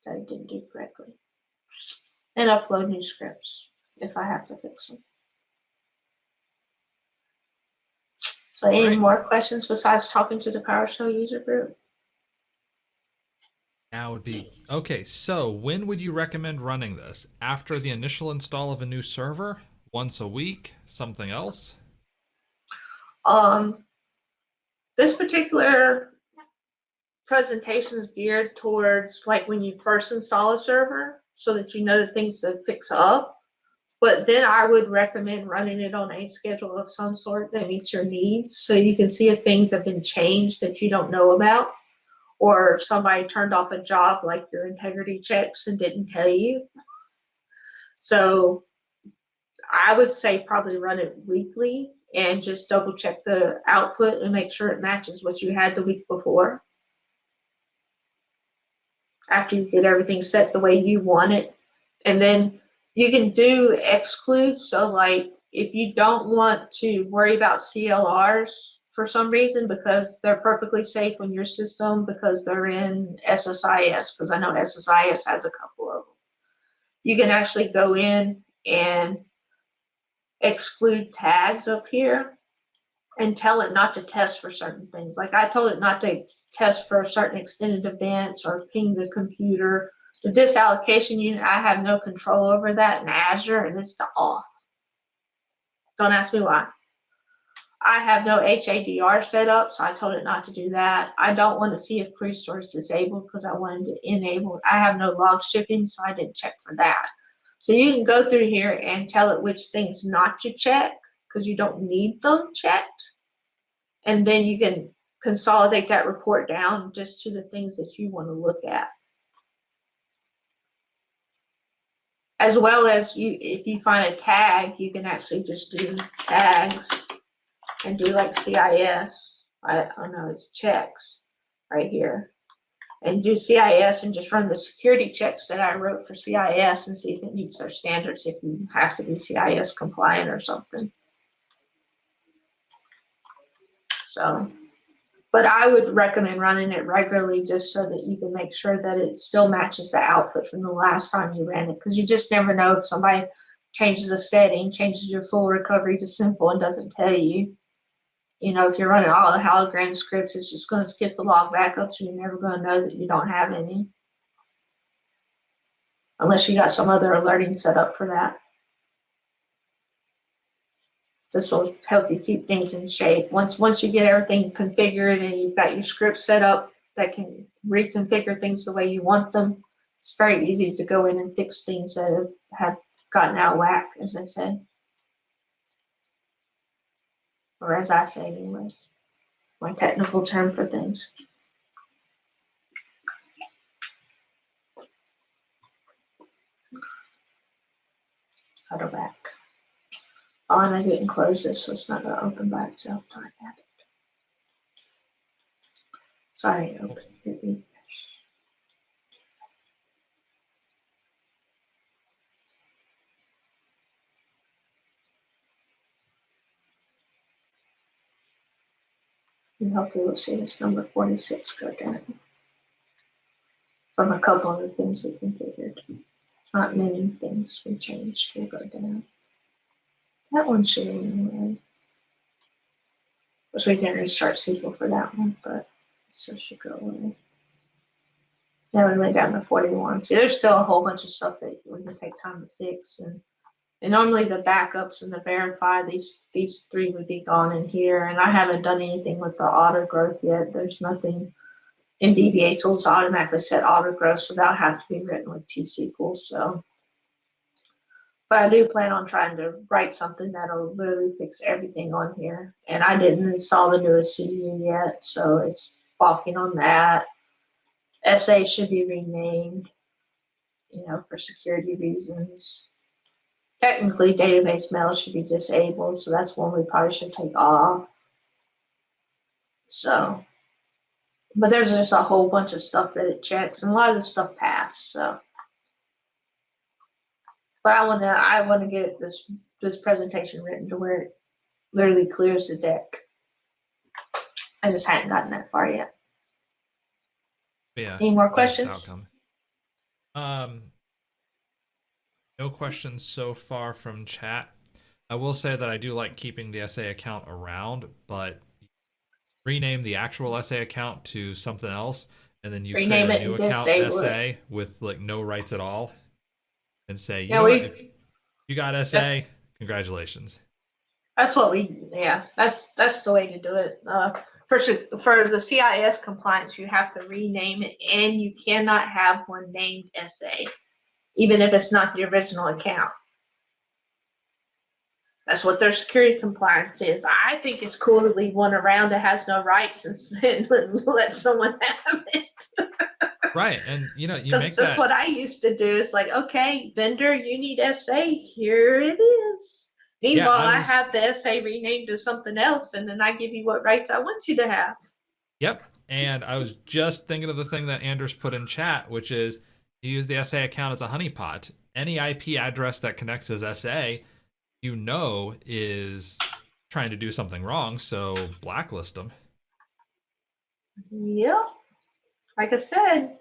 that it didn't do correctly. And upload new scripts if I have to fix them. So any more questions besides talking to the PowerShell user group? Now would be, okay, so when would you recommend running this? After the initial install of a new server? Once a week? Something else? This particular presentation is geared towards like when you first install a server so that you know the things to fix up. But then I would recommend running it on a schedule of some sort that meets your needs so you can see if things have been changed that you don't know about, or somebody turned off a job like your integrity checks and didn't tell you. So I would say probably run it weekly and just double check the output and make sure it matches what you had the week before. After you get everything set the way you want it. And then you can do excludes. So like if you don't want to worry about CLRs for some reason because they're perfectly safe on your system because they're in SSIS, because I know SSIS has a couple of them. You can actually go in and exclude tags up here and tell it not to test for certain things. Like I told it not to test for certain extended events or ping the computer The disallocation unit, I have no control over that in Azure, and it's to off. Don't ask me why. I have no HADR set up, so I told it not to do that. I don't want to see if query store is disabled because I wanted to enable. I have no log shipping, so I didn't check for that. So you can go through here and tell it which things not to check because you don't need them checked. And then you can consolidate that report down just to the things that you want to look at. As well as if you find a tag, you can actually just do tags and do like CIS. I know it's checks right here. And do CIS and just run the security checks that I wrote for CIS and see if it meets their standards, if you have to be CIS compliant or something. So, but I would recommend running it regularly just so that you can make sure that it still matches the output from the last time you ran it. Because you just never know if somebody changes a setting, changes your full recovery to simple and doesn't tell you. You know, if you're running all the hologram scripts, it's just going to skip the log backup, so you're never going to know that you don't have any. Unless you got some other alerting set up for that. This will help you keep things in shape. Once you get everything configured and you've got your script set up that can reconfigure things the way you want them, it's very easy to go in and fix things that have gotten out of whack, as they say. Or as I say anyways, my technical term for things. Auto back. Oh, and I didn't close this, so it's not going to open by itself. Darn it. Sorry, it opened. Refresh. And hopefully we'll see this number 46 go down. From a couple of the things we configured. Not many things we changed will go down. That one should anyway. Which we can restart SQL for that one, but it still should go away. Now we went down to 41. See, there's still a whole bunch of stuff that we can take time to fix. And normally the backups and the verify, these three would be gone in here. And I haven't done anything with the auto growth yet. There's nothing in dbatools automatically set auto growth, so that'll have to be written with T-SQL. So. But I do plan on trying to write something that'll literally fix everything on here. And I didn't install the newest CU yet, so it's balking on that. SA should be renamed, you know, for security reasons. Technically, database mail should be disabled, so that's one we probably should take off. So, but there's just a whole bunch of stuff that it checks, and a lot of the stuff passed, so. But I want to get this presentation written to where it literally clears the deck. I just hadn't gotten that far yet. Yeah. Any more questions? Outcome. No questions so far from chat. I will say that I do like keeping the SA account around, but rename the actual SA account to something else, and then you create a new account SA with like no rights at all. And say, you know what, if you got SA, congratulations. That's what that's the way to do it. For the CIS compliance, you have to rename it, and you cannot have one named SA, even if it's not the original account. That's what their security compliance is. I think it's cool to leave one around that has no rights and let someone have it. Right, and you know, you make that's what I used to do. It's like, okay, vendor, you need SA. Here it is. Meanwhile, I have the SA renamed to something else, and then I give you what rights I want you to have. Yep, and I was just thinking of the thing that Anders put in chat, which is you use the SA account as a honeypot. Any IP address that connects as SA, you know, is trying to do something wrong, so blacklist them. Yep. Like I said.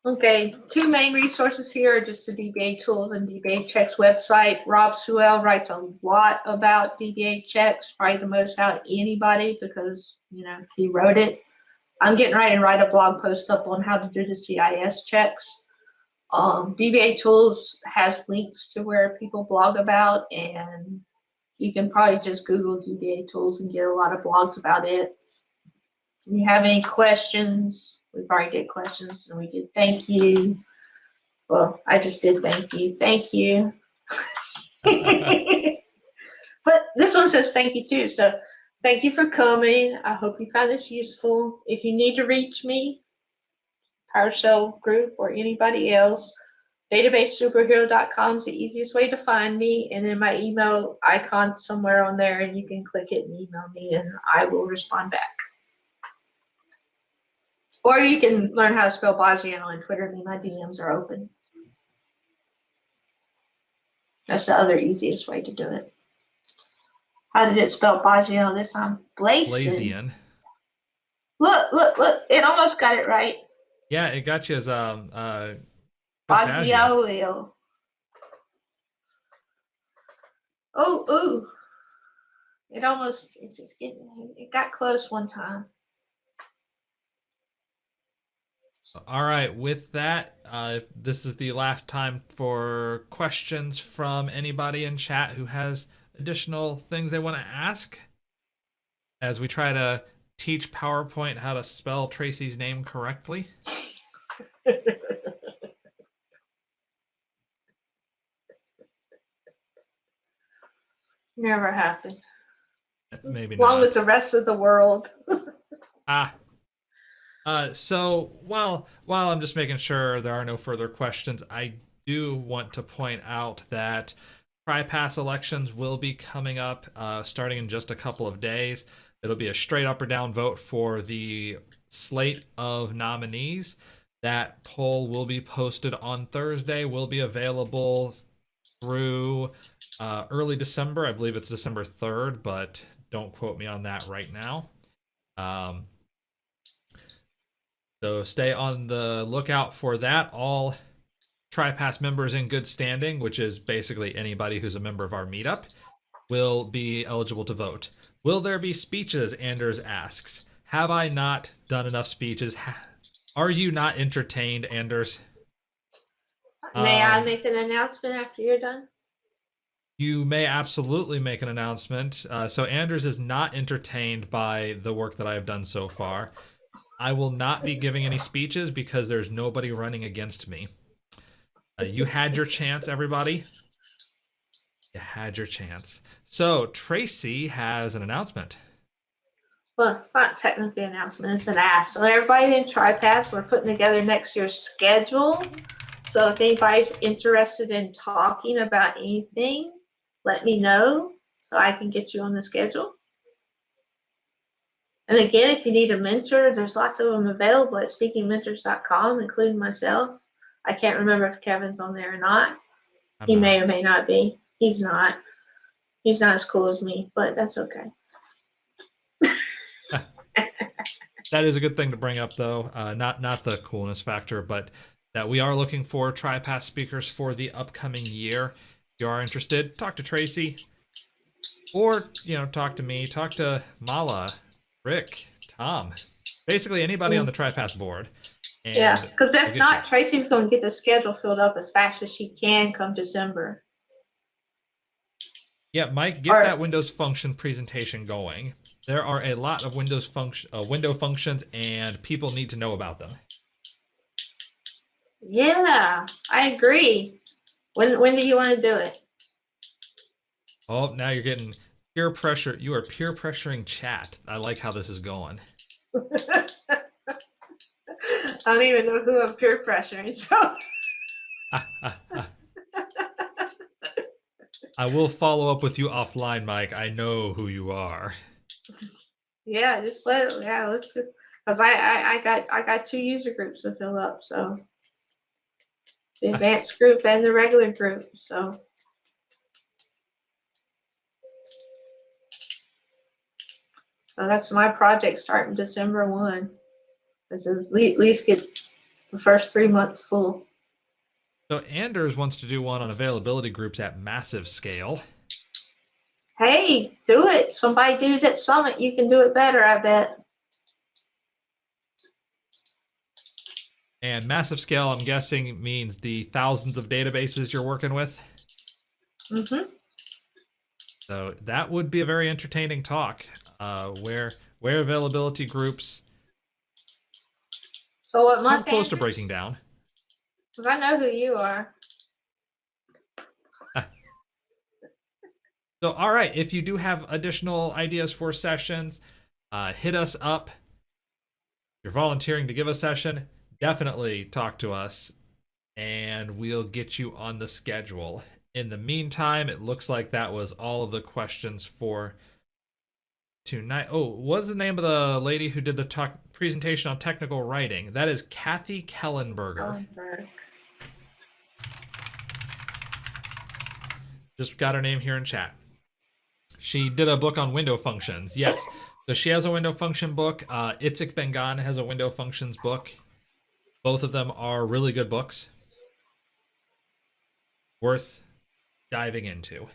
Okay, two main resources here are just the dbatools and dbachecks website. Rob Sewell writes a lot about dbachecks, probably the most out of anybody because, you know, he wrote it. I'm getting ready to write a blog post up on how to do the CIS checks. dbatools has links to where people blog about, and you can probably just Google dbatools and get a lot of blogs about it. If you have any questions, we've already did questions, and we did thank you. Well, I just did thank you. Thank you. But this one says thank you too. So thank you for coming. I hope you found this useful. If you need to reach me, PowerShell group or anybody else, databasesuperhero.com is the easiest way to find me. And then my email icon somewhere on there, and you can click it and email me, and I will respond back. Or you can learn how to spell Boggiano on Twitter. My DMs are open. That's the other easiest way to do it. How did it spell Boggiano this time? Blasian. Look. It almost got it right. Yeah, it got you as Boggiano. Oh. It almost, it got close one time. All right, with that, this is the last time for questions from anybody in chat who has additional things they want to ask, as we try to teach PowerPoint how to spell Tracy's name correctly. Never happened. Maybe not. Along with the rest of the world. So while I'm just making sure there are no further questions, I do want to point out that TriPass elections will be coming up starting in just a couple of days. It'll be a straight up or down vote for the slate of nominees. That poll will be posted on Thursday, will be available through early December. I believe it's December 3rd, but don't quote me on that right now. So stay on the lookout for that. All TriPass members in good standing, which is basically anybody who's a member of our meetup, will be eligible to vote. Will there be speeches? Anders asks. Have I not done enough speeches? Are you not entertained, Anders? May I make an announcement after you're done? You may absolutely make an announcement. So Anders is not entertained by the work that I have done so far. I will not be giving any speeches because there's nobody running against me. You had your chance, everybody. You had your chance. So Tracy has an announcement. Well, it's not technically an announcement, it's an ask. So everybody in TriPass, we're putting together next year's schedule. So if anybody's interested in talking about anything, let me know so I can get you on the schedule. And again, if you need a mentor, there's lots of them available at speakingmentors.com, including myself. I can't remember if Kevin's on there or not. He may or may not be. He's not. He's not as cool as me, but that's okay. That is a good thing to bring up, though. Not the coolness factor, but that we are looking for TriPass speakers for the upcoming year. If you are interested, talk to Tracy, or talk to me, talk to Mala, Rick, Tom, basically anybody on the TriPass board. And yeah, because if not, Tracy's going to get the schedule filled up as fast as she can come December. Yeah, Mike, get that Windows function presentation going. There are a lot of window functions, and people need to know about them. Yeah, I agree. When do you want to do it? Oh, now you're getting peer pressure. You are peer pressuring chat. I like how this is going. I don't even know who I'm peer pressuring, so. I will follow up with you offline, Mike. I know who you are. Yeah, let's because I got 2 user groups to fill up, so the advanced group and the regular group, so that's my project starting December 1. This is at least get the first 3 months full. So Anders wants to do one on availability groups at massive scale. Hey, do it. Somebody did it at Summit. You can do it better, I bet. And massive scale, I'm guessing, means the thousands of databases you're working with. Mm-hmm. So that would be a very entertaining talk, where availability groups So what too month? close to breaking down. Because I know who you are. So, all right, if you do have additional ideas for sessions, hit us up. If you're volunteering to give a session, definitely talk to us, and we'll get you on the schedule. In the meantime, it looks like that was all of the questions for tonight. Oh, what's the name of the lady who did the presentation on technical writing? That is Kathy Kellenberger. Just got her name here in chat. She did a book on window functions. Yes. So she has a window function book. Itzik Bengan has a window functions book. Both of them are really good books. Worth diving into.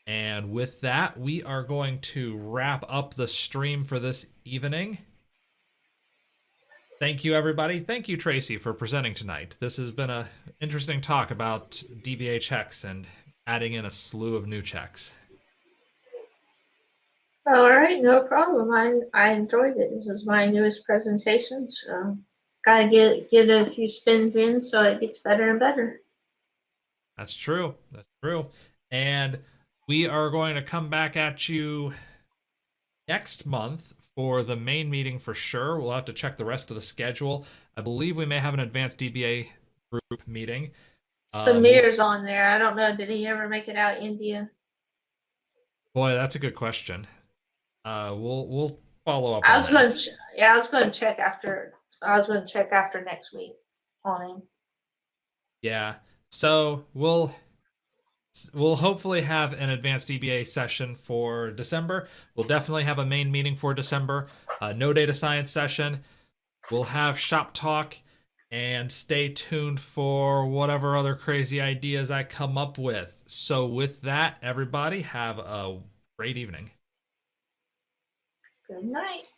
And with that, we are going to wrap up the stream for this evening. Thank you, everybody. Thank you, Tracy, for presenting tonight. This has been an interesting talk about dbachecks and adding in a slew of new checks. All right, no problem. I enjoyed it. This is my newest presentation, so gotta get a few spins in so it gets better and better. That's true. That's true. And we are going to come back at you next month for the main meeting for sure. We'll have to check the rest of the schedule. I believe we may have an advanced DBA group meeting. Samir's on there. I don't know. Did he ever make it out India? Boy, that's a good question. We'll follow up. I was going to check after. I was going to check after next week on him. Yeah. So we'll hopefully have an advanced DBA session for December. We'll definitely have a main meeting for December. No data science session. We'll have shop talk, and stay tuned for whatever other crazy ideas I come up with. So with that, everybody, have a great evening. Good night.